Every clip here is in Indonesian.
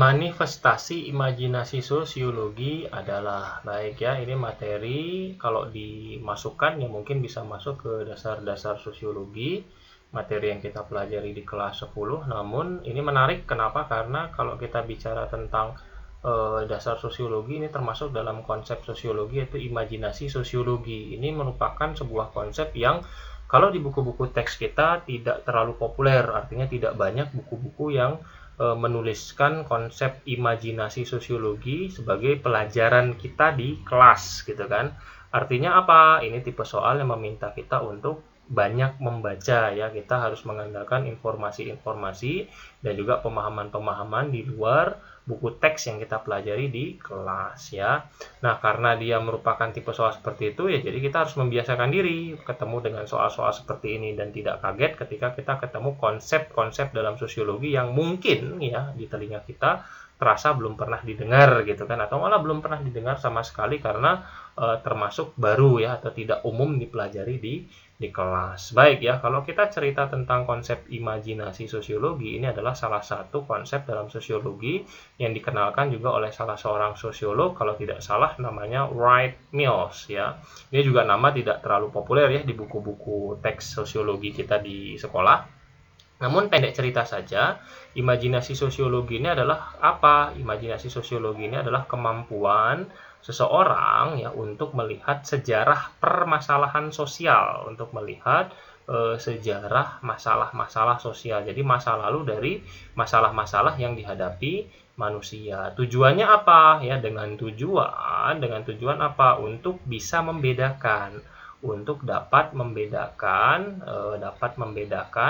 Manifestasi imajinasi sosiologi adalah baik ya, ini materi kalau dimasukkan ya mungkin bisa masuk ke dasar-dasar sosiologi, materi yang kita pelajari di kelas 10. Namun ini menarik, kenapa? Karena kalau kita bicara tentang dasar sosiologi, ini termasuk dalam konsep sosiologi yaitu imajinasi sosiologi. Ini merupakan sebuah konsep yang kalau di buku-buku teks kita tidak terlalu populer, artinya tidak banyak buku-buku yang menuliskan konsep imajinasi sosiologi sebagai pelajaran kita di kelas gitu kan. Artinya apa? Ini tipe soal yang meminta kita untuk banyak membaca ya. Kita harus mengandalkan informasi-informasi dan juga pemahaman-pemahaman di luar buku teks yang kita pelajari di kelas ya. Nah, karena dia merupakan tipe soal seperti itu ya, jadi kita harus membiasakan diri ketemu dengan soal-soal seperti ini dan tidak kaget ketika kita ketemu konsep-konsep dalam sosiologi yang mungkin ya di telinga kita terasa belum pernah didengar gitu kan, atau malah belum pernah didengar sama sekali karena termasuk baru ya atau tidak umum dipelajari di kelas. Baik ya, kalau kita cerita tentang konsep imajinasi sosiologi, ini adalah salah satu konsep dalam sosiologi yang dikenalkan juga oleh salah seorang sosiolog, kalau tidak salah namanya Wright Mills ya. Ini juga nama tidak terlalu populer ya di buku-buku teks sosiologi kita di sekolah. Namun pendek cerita saja, imajinasi sosiologi ini adalah apa? Imajinasi sosiologi ini adalah kemampuan seseorang ya untuk melihat sejarah permasalahan sosial, untuk melihat sejarah masalah-masalah sosial. Jadi masa lalu dari masalah-masalah yang dihadapi manusia. Tujuannya apa? Ya, dengan tujuan apa? Untuk bisa membedakan, untuk dapat membedakan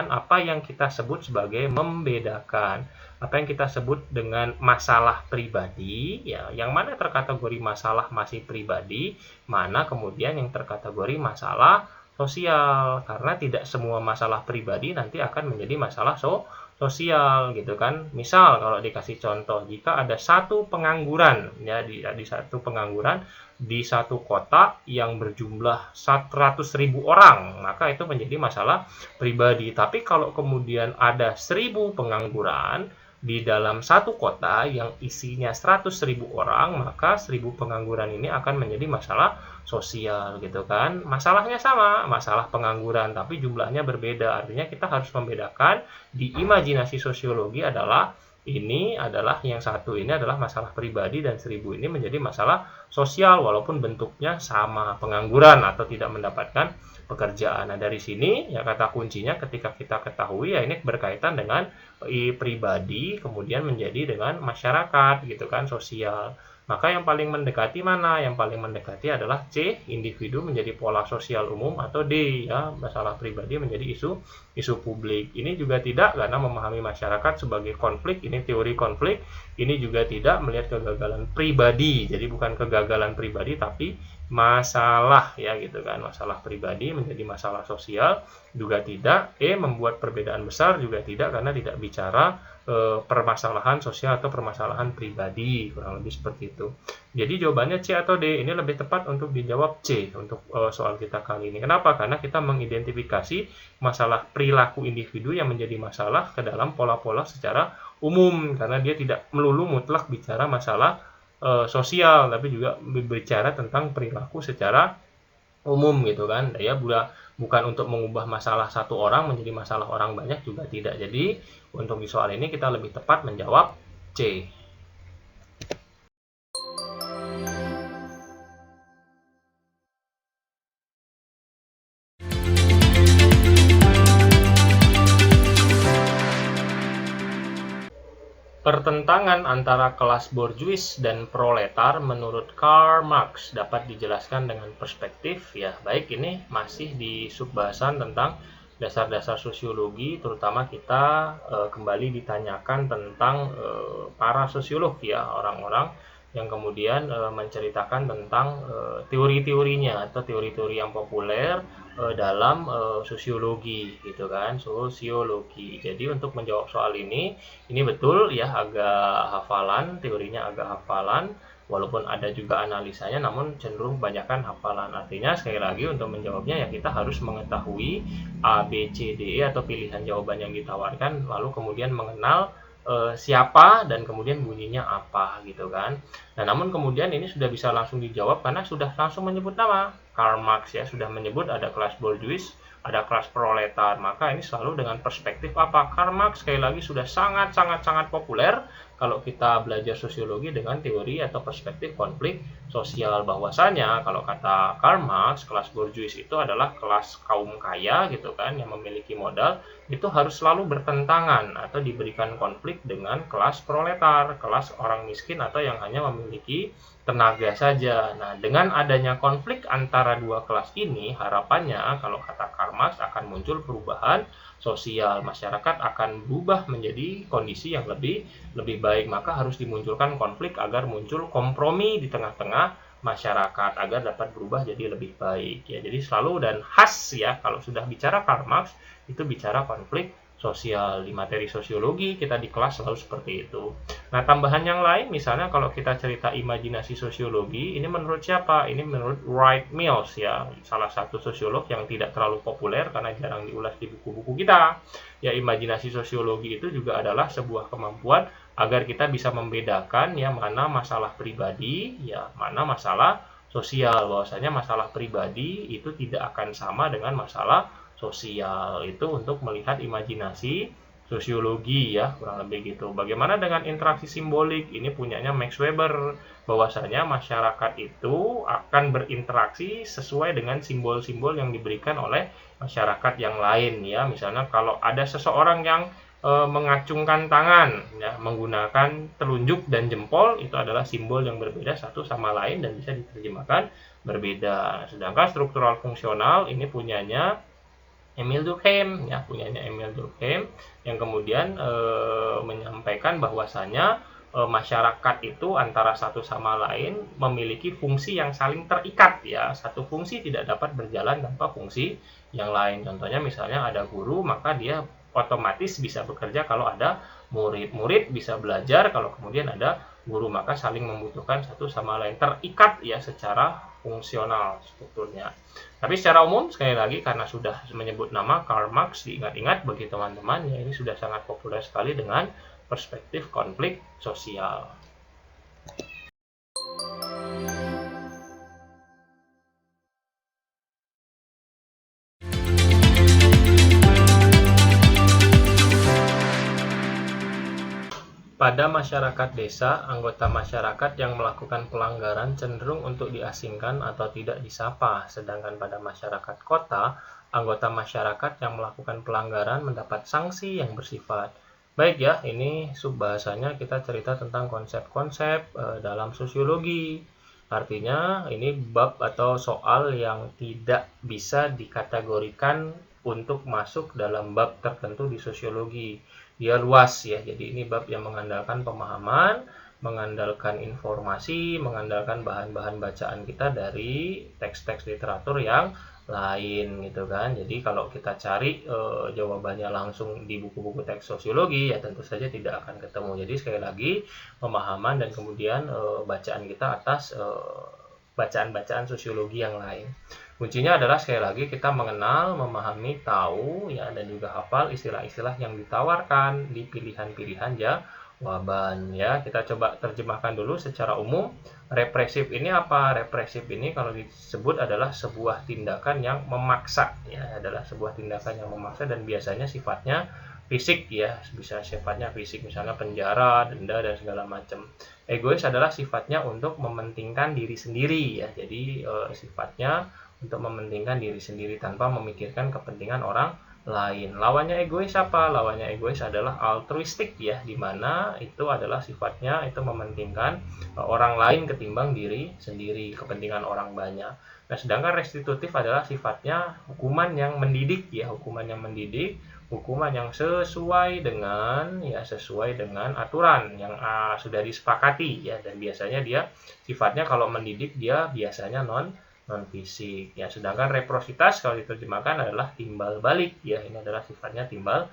apa yang kita sebut sebagai membedakan, apa yang kita sebut dengan masalah pribadi ya, yang mana terkategori masalah masih pribadi, mana kemudian yang terkategori masalah sosial, karena tidak semua masalah pribadi nanti akan menjadi masalah sosial gitu kan. Misal kalau dikasih contoh, jika ada satu pengangguran ya, di satu pengangguran di satu kota yang berjumlah 100.000 orang, maka itu menjadi masalah pribadi. Tapi kalau kemudian ada 1.000 pengangguran di dalam satu kota yang isinya 100.000 orang, maka 1.000 pengangguran ini akan menjadi masalah sosial gitu kan. Masalahnya sama, masalah pengangguran, tapi jumlahnya berbeda. Artinya kita harus membedakan di imajinasi sosiologi adalah ini adalah yang satu ini adalah masalah pribadi dan 1.000 ini menjadi masalah sosial walaupun bentuknya sama, pengangguran atau tidak mendapatkan pekerjaan. Nah, dari sini ya kata kuncinya ketika kita ketahui ya ini berkaitan dengan pribadi kemudian menjadi dengan masyarakat gitu kan, sosial. Maka yang paling mendekati mana? Yang paling mendekati adalah C, individu menjadi pola sosial umum, atau D ya, masalah pribadi menjadi isu publik. Ini juga tidak, karena memahami masyarakat sebagai konflik, ini teori konflik. Ini juga tidak melihat kegagalan pribadi. Jadi bukan kegagalan pribadi tapi masalah ya gitu kan, masalah pribadi menjadi masalah sosial juga tidak. E, membuat perbedaan besar juga tidak, karena tidak bicara permasalahan sosial atau permasalahan pribadi, kurang lebih seperti itu. Jadi jawabannya C atau D, ini lebih tepat untuk dijawab C untuk soal kita kali ini. Kenapa? Karena kita mengidentifikasi masalah perilaku individu yang menjadi masalah ke dalam pola-pola secara umum, karena dia tidak melulu mutlak bicara masalah sosial, tapi juga berbicara tentang perilaku secara umum gitu kan ya. Bukan untuk mengubah masalah satu orang menjadi masalah orang banyak, juga tidak. Jadi untuk di soal ini kita lebih tepat menjawab C. Pertentangan antara kelas borjuis dan proletar menurut Karl Marx dapat dijelaskan dengan perspektif ya. Baik, ini masih di subbahasan tentang dasar-dasar sosiologi, terutama kita kembali ditanyakan tentang para sosiolog ya, orang-orang yang kemudian menceritakan tentang teori-teorinya atau teori-teori yang populer dalam sosiologi gitu kan, sosiologi. Jadi untuk menjawab soal ini betul ya, agak hafalan, teorinya agak hafalan, walaupun ada juga analisanya, namun cenderung kebanyakan hafalan. Artinya sekali lagi untuk menjawabnya ya kita harus mengetahui A, B, C, D, E atau pilihan jawaban yang ditawarkan, lalu kemudian mengenal siapa dan kemudian bunyinya apa gitu kan. Nah, namun kemudian ini sudah bisa langsung dijawab karena sudah langsung menyebut nama. Karl Marx ya sudah menyebut ada kelas bourgeois, ada kelas proletar. Maka ini selalu dengan perspektif apa? Karl Marx sekali lagi sudah sangat populer kalau kita belajar sosiologi dengan teori atau perspektif konflik sosial. Bahwasanya kalau kata Karl Marx, kelas bourgeois itu adalah kelas kaum kaya gitu kan yang memiliki modal, itu harus selalu bertentangan atau diberikan konflik dengan kelas proletar, kelas orang miskin atau yang hanya memiliki tenaga saja. Nah, dengan adanya konflik antara dua kelas ini, harapannya kalau kata Karl Marx akan muncul perubahan sosial, masyarakat akan berubah menjadi kondisi yang lebih baik. Maka harus dimunculkan konflik agar muncul kompromi di tengah-tengah masyarakat agar dapat berubah jadi lebih baik ya. Jadi selalu dan khas ya kalau sudah bicara Karl Marx itu bicara konflik sosial. Di materi sosiologi kita di kelas selalu seperti itu. Nah, tambahan yang lain misalnya kalau kita cerita imajinasi sosiologi, ini menurut siapa? Ini menurut Wright Mills ya, salah satu sosiolog yang tidak terlalu populer karena jarang diulas di buku-buku kita. Ya, imajinasi sosiologi itu juga adalah sebuah kemampuan agar kita bisa membedakan ya mana masalah pribadi, ya mana masalah sosial. Bahwasanya masalah pribadi itu tidak akan sama dengan masalah sosial. Itu untuk melihat imajinasi sosiologi ya, kurang lebih gitu. Bagaimana dengan interaksi simbolik? Ini punyanya Max Weber, bahwasanya masyarakat itu akan berinteraksi sesuai dengan simbol-simbol yang diberikan oleh masyarakat yang lain ya. Misalnya kalau ada seseorang yang mengacungkan tangan ya, menggunakan telunjuk dan jempol, itu adalah simbol yang berbeda satu sama lain dan bisa diterjemahkan berbeda. Sedangkan struktural fungsional ini punyanya Emil Durkheim ya, punyanya Emil Durkheim yang kemudian menyampaikan bahwasanya masyarakat itu antara satu sama lain memiliki fungsi yang saling terikat ya. Satu fungsi tidak dapat berjalan tanpa fungsi yang lain. Contohnya misalnya ada guru, maka dia otomatis bisa bekerja kalau ada murid. Murid bisa belajar kalau kemudian ada guru, maka saling membutuhkan satu sama lain, terikat ya secara fungsional strukturnya. Tapi secara umum sekali lagi karena sudah menyebut nama Karl Marx, diingat-ingat bagi teman-teman ya, ini sudah sangat populer sekali dengan perspektif konflik sosial. Pada masyarakat desa, anggota masyarakat yang melakukan pelanggaran cenderung untuk diasingkan atau tidak disapa, sedangkan pada masyarakat kota, anggota masyarakat yang melakukan pelanggaran mendapat sanksi yang bersifat. Baik ya, ini subbahasanya kita cerita tentang konsep-konsep dalam sosiologi. Artinya ini bab atau soal yang tidak bisa dikategorikan untuk masuk dalam bab tertentu di sosiologi. Dia luas ya, jadi ini bab yang mengandalkan pemahaman, mengandalkan informasi, mengandalkan bahan-bahan bacaan kita dari teks-teks literatur yang lain gitu kan. Jadi kalau kita cari jawabannya langsung di buku-buku teks sosiologi ya tentu saja tidak akan ketemu. Jadi sekali lagi pemahaman dan kemudian bacaan kita atas bacaan-bacaan sosiologi yang lain. Kuncinya adalah sekali lagi kita mengenal, memahami, tahu ya dan juga hafal istilah-istilah yang ditawarkan di pilihan-pilihan jawaban ya. Kita coba terjemahkan dulu secara umum. Represif ini apa? Represif ini kalau disebut adalah sebuah tindakan yang memaksa ya, adalah sebuah tindakan yang memaksa dan biasanya sifatnya fisik ya, bisa sifatnya fisik misalnya penjara, denda dan segala macam. Egois adalah sifatnya untuk mementingkan diri sendiri ya. Jadi sifatnya untuk mementingkan diri sendiri tanpa memikirkan kepentingan orang lain. Lawannya egois apa? Lawannya egois adalah altruistik ya, dimana itu adalah sifatnya itu mementingkan orang lain ketimbang diri sendiri, kepentingan orang banyak. Nah, sedangkan restitutif adalah sifatnya hukuman yang mendidik ya, hukuman yang mendidik, hukuman yang sesuai dengan aturan yang sudah disepakati ya, dan biasanya dia sifatnya kalau mendidik dia biasanya non fisik ya. Sedangkan reprositas kalau diterjemahkan adalah timbal balik ya, ini adalah sifatnya timbal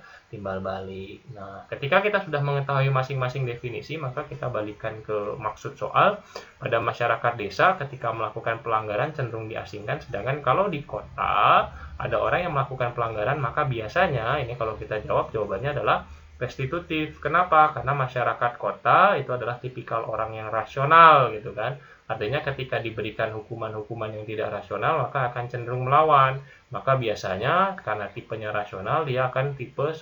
balik. Nah, ketika kita sudah mengetahui masing-masing definisi, maka kita balikkan ke maksud soal. Pada masyarakat desa ketika melakukan pelanggaran cenderung diasingkan, sedangkan kalau di kota ada orang yang melakukan pelanggaran, maka biasanya ini kalau kita jawab, jawabannya adalah restitutif. Kenapa? Karena masyarakat kota itu adalah tipikal orang yang rasional gitu kan. Artinya ketika diberikan hukuman-hukuman yang tidak rasional maka akan cenderung melawan. Maka biasanya karena tipenya rasional dia akan tipe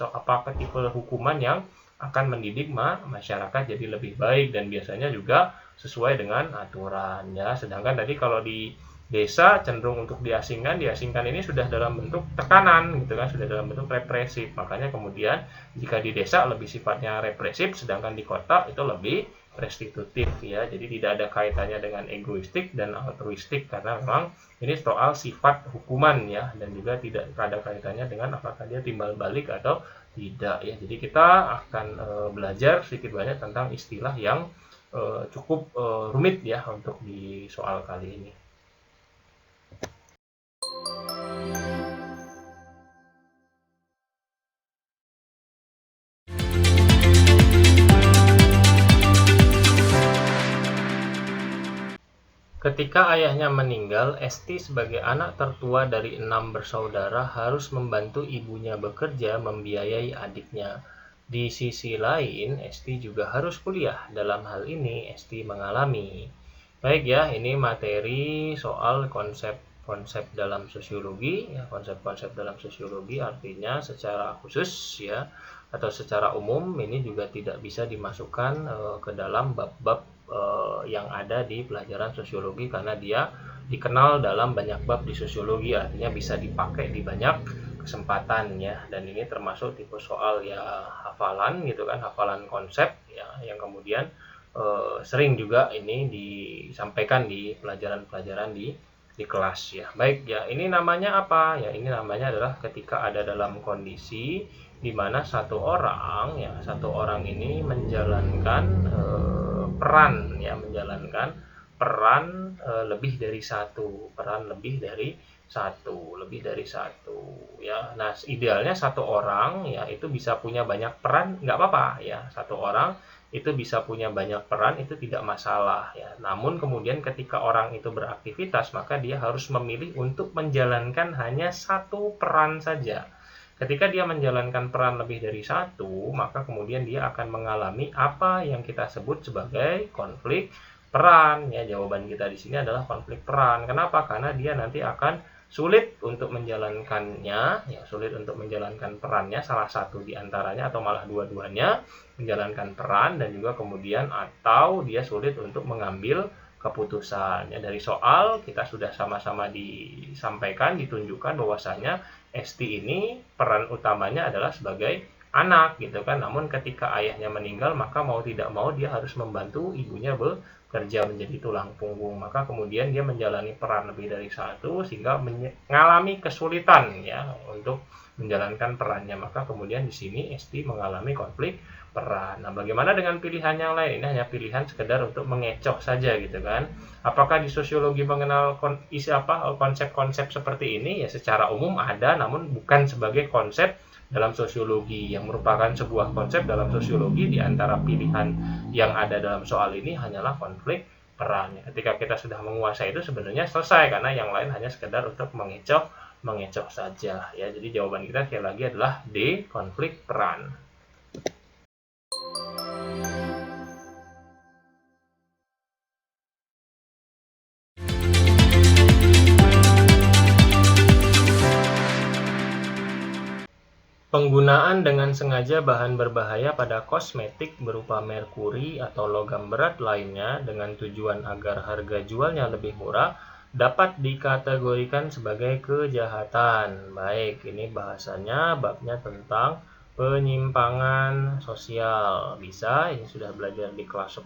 hukuman yang akan mendidik masyarakat jadi lebih baik dan biasanya juga sesuai dengan aturan ya. Sedangkan tadi kalau di desa cenderung untuk diasingkan ini sudah dalam bentuk tekanan gitu kan, sudah dalam bentuk represif. Makanya kemudian jika di desa lebih sifatnya represif, sedangkan di kota itu lebih restitutif ya. Jadi tidak ada kaitannya dengan egoistik dan altruistik karena memang ini soal sifat hukuman ya, dan juga tidak ada kaitannya dengan apakah dia timbal balik atau tidak ya. Jadi kita akan belajar sedikit banyak tentang istilah yang cukup rumit ya untuk di soal kali ini. Ketika ayahnya meninggal, Esti sebagai anak tertua dari 6 bersaudara harus membantu ibunya bekerja membiayai adiknya. Di sisi lain, Esti juga harus kuliah. Dalam hal ini, Esti mengalami. Baik ya, ini materi soal konsep-konsep dalam sosiologi. Ya, konsep-konsep dalam sosiologi artinya secara khusus ya, atau secara umum ini juga tidak bisa dimasukkan ke dalam bab-bab yang ada di pelajaran sosiologi karena dia dikenal dalam banyak bab di sosiologi, artinya bisa dipakai di banyak kesempatan ya. Dan ini termasuk tipe soal ya hafalan gitu kan, hafalan konsep ya, yang kemudian sering juga ini disampaikan di pelajaran-pelajaran di kelas ya. Baik ya, ini namanya apa ya? Ini namanya adalah ketika ada dalam kondisi di mana satu orang ini menjalankan peran ya, menjalankan peran lebih dari satu ya. Nah, idealnya satu orang ya itu bisa punya banyak peran, nggak apa-apa ya. Satu orang itu bisa punya banyak peran, itu tidak masalah ya. Namun kemudian ketika orang itu beraktivitas maka dia harus memilih untuk menjalankan hanya satu peran saja. Ketika dia menjalankan peran lebih dari satu, maka kemudian dia akan mengalami apa yang kita sebut sebagai konflik peran. Ya, jawaban kita di sini adalah konflik peran. Kenapa? Karena dia nanti akan sulit untuk menjalankannya, ya, sulit untuk menjalankan perannya, salah satu di antaranya atau malah dua-duanya menjalankan peran, dan juga kemudian atau dia sulit untuk mengambil keputusan. Ya, dari soal kita sudah sama-sama disampaikan, ditunjukkan bahwasanya Esti ini peran utamanya adalah sebagai anak gitu kan. Namun ketika ayahnya meninggal maka mau tidak mau dia harus membantu ibunya bekerja menjadi tulang punggung. Maka kemudian dia menjalani peran lebih dari satu sehingga mengalami kesulitan ya untuk menjalankan perannya. Maka kemudian di sini Esti mengalami konflik peran. Nah, bagaimana dengan pilihan yang lain? Ini hanya pilihan sekedar untuk mengecoh saja gitu kan. Apakah di sosiologi mengenal konsep-konsep seperti ini? Ya, secara umum ada, namun bukan sebagai konsep dalam sosiologi. Yang merupakan sebuah konsep dalam sosiologi, di antara pilihan yang ada dalam soal ini hanyalah konflik peran. Ketika kita sudah menguasai itu sebenarnya selesai, karena yang lain hanya sekedar untuk mengecoh saja ya. Jadi jawaban kita sekali lagi adalah D, konflik peran. Penggunaan dengan sengaja bahan berbahaya pada kosmetik berupa merkuri atau logam berat lainnya dengan tujuan agar harga jualnya lebih murah dapat dikategorikan sebagai kejahatan. Baik, ini bahasanya babnya tentang penyimpangan sosial. Bisa, ini sudah belajar di kelas 10,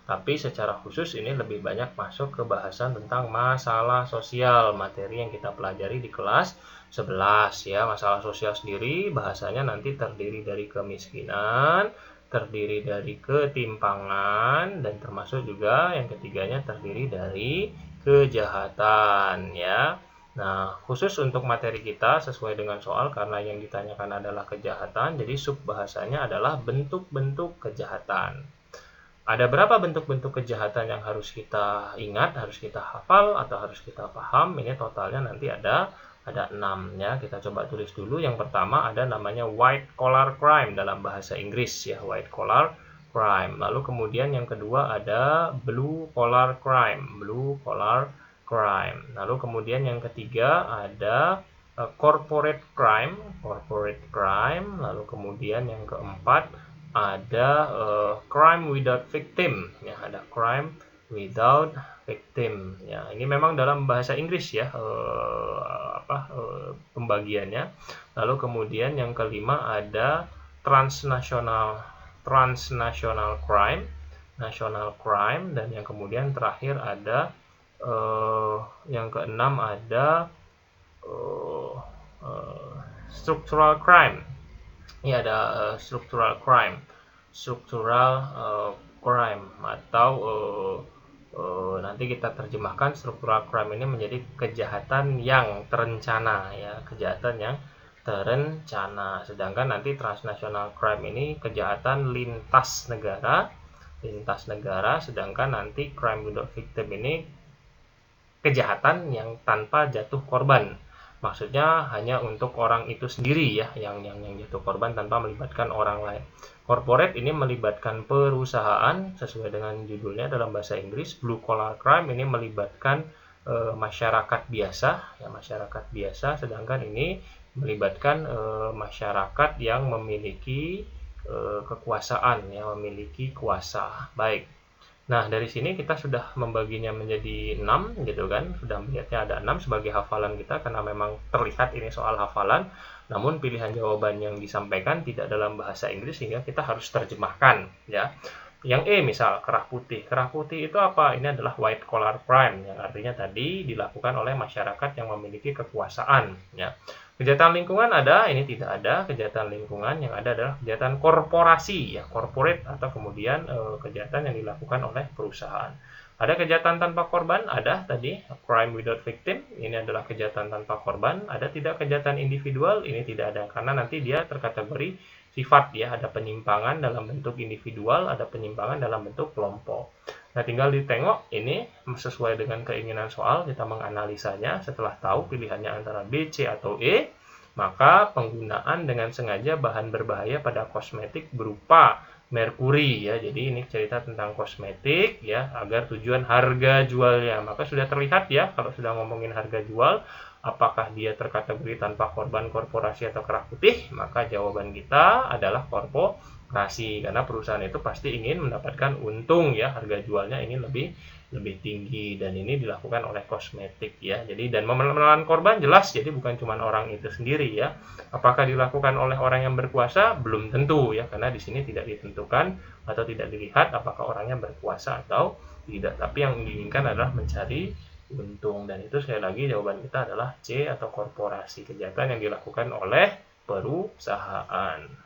tapi secara khusus ini lebih banyak masuk ke bahasan tentang masalah sosial, materi yang kita pelajari di kelas 11 ya. Masalah sosial sendiri bahasanya nanti terdiri dari kemiskinan, terdiri dari ketimpangan, dan termasuk juga yang ketiganya terdiri dari kejahatan ya. Nah, khusus untuk materi kita sesuai dengan soal, karena yang ditanyakan adalah kejahatan, jadi sub bahasanya adalah bentuk-bentuk kejahatan. Ada berapa bentuk-bentuk kejahatan yang harus kita ingat, harus kita hafal, atau harus kita paham? Ini totalnya nanti ada Ada 6 ya. Kita coba tulis dulu. Yang pertama ada namanya white collar crime dalam bahasa Inggris ya, white collar crime. Lalu kemudian yang kedua ada blue collar crime, blue collar crime. Lalu kemudian yang ketiga ada corporate crime, corporate crime. Lalu kemudian yang keempat ada crime without victim ya, ada crime without victim ya. Ini memang dalam bahasa Inggris ya pembagiannya. Lalu kemudian yang kelima ada transnational crime, national crime, dan yang kemudian terakhir ada yang keenam ada structural crime. Ini ada structural crime, atau nanti kita terjemahkan structural crime ini menjadi kejahatan yang terencana ya, kejahatan yang terencana. Sedangkan nanti transnational crime ini kejahatan lintas negara, sedangkan nanti crime without victim ini kejahatan yang tanpa jatuh korban. Maksudnya hanya untuk orang itu sendiri ya yang jatuh korban tanpa melibatkan orang lain. Corporate ini melibatkan perusahaan sesuai dengan judulnya dalam bahasa Inggris. Blue collar crime ini melibatkan masyarakat biasa ya, masyarakat biasa, sedangkan ini melibatkan masyarakat yang memiliki kekuasaan ya, memiliki kuasa. Baik. Nah, dari sini kita sudah membaginya menjadi 6 gitu kan. Sudah melihatnya ada 6 sebagai hafalan kita karena memang terlihat ini soal hafalan. Namun pilihan jawaban yang disampaikan tidak dalam bahasa Inggris sehingga kita harus terjemahkan ya. Yang E misal kerah putih. Kerah putih itu apa? Ini adalah white collar crime yang artinya tadi dilakukan oleh masyarakat yang memiliki kekuasaan ya. Kejahatan lingkungan ada, ini tidak ada kejahatan lingkungan, yang ada adalah kejahatan korporasi ya, corporate, atau kemudian kejahatan yang dilakukan oleh perusahaan. Ada kejahatan tanpa korban, ada tadi crime without victim, ini adalah kejahatan tanpa korban. Ada tidak kejahatan individual, ini tidak ada karena nanti dia terkategori sifat ya, ada penyimpangan dalam bentuk individual, ada penyimpangan dalam bentuk kelompok. Nah, tinggal ditengok ini sesuai dengan keinginan soal, kita menganalisanya. Setelah tahu pilihannya antara B, C, atau E, maka penggunaan dengan sengaja bahan berbahaya pada kosmetik berupa merkuri ya. Jadi ini cerita tentang kosmetik ya, agar tujuan harga jualnya. Maka sudah terlihat ya kalau sudah ngomongin harga jual, apakah dia terkategori tanpa korban, korporasi, atau kerah putih, maka jawaban kita adalah korporasi, karena perusahaan itu pasti ingin mendapatkan untung ya, harga jualnya ingin lebih tinggi, dan ini dilakukan oleh kosmetik ya. Jadi dan menelan korban jelas, jadi bukan cuma orang itu sendiri ya. Apakah dilakukan oleh orang yang berkuasa? Belum tentu ya, karena di sini tidak ditentukan atau tidak dilihat apakah orangnya berkuasa atau tidak, tapi yang diinginkan adalah mencari untung, dan itu sekali lagi jawaban kita adalah C atau korporasi, kejahatan yang dilakukan oleh perusahaan.